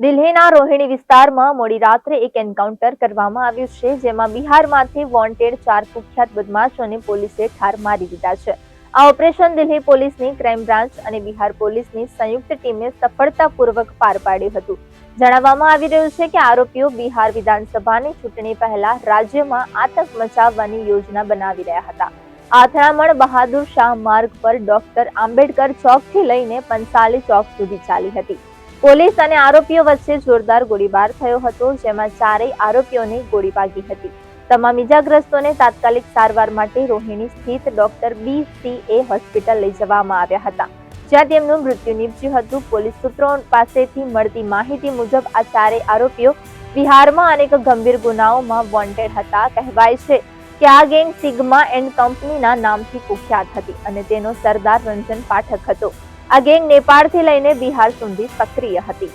દિલ્હીના રોહિણી વિસ્તારમાં મોડી રાત્રે એક એન્કાઉન્ટર કરવામાં આવ્યું છે, જેમાં બિહારમાંથી વોન્ટેડ 4 કુખ્યાત બદમાશોને પોલીસે ઠાર મારી દીધા છે. આ ઓપરેશન દિલ્હી પોલીસની ક્રાઇમ બ્રાન્ચ અને બિહાર પોલીસની સંયુક્ત ટીમે સફળતાપૂર્વક પાર પાડ્યું હતું. જણાવવામાં આવી રહ્યું છે કે આરોપીઓ બિહાર વિધાનસભાની ચૂંટણી પહેલા રાજ્યમાં આતંક મચાવવાની યોજના બનાવી રહ્યા હતા. આ અથડામણ બહાદુર શાહ માર્ગ પર ડોક્ટર આંબેડકર ચોકથી લઈને પંસાલી ચોક સુધી ચાલી હતી. પોલીસ અને આરોપીઓ વચ્ચે જોરદાર ગોળીબાર થયો હતો, જેમાં ચારેય આરોપીઓને ગોળી વાગી હતી. તમામ ઇજાગ્રસ્તોને તાત્કાલિક સારવાર માટે રોહિણી સ્થિત ડોક્ટર BCA હોસ્પિટલ લઈ જવામાં આવ્યા હતા, જ્યાં તેમનું મૃત્યુ નીપજ્યું હતું. પોલીસ સૂત્રો પાસેથી મળતી માહિતી મુજબ આ ચારેય આરોપીઓ બિહારમાં અનેક ગંભીર ગુનાઓમાં વોન્ટેડ હતા. કહેવાય છે કે આ ગેંગ સિગ્મા એન્ડ કંપનીના નામથી કુખ્યાત હતી અને તેનો સરદાર રંજન પાઠક હતો. આ ગેંગ નેપાળથી લઈને બિહાર સુધી સક્રિય હતી.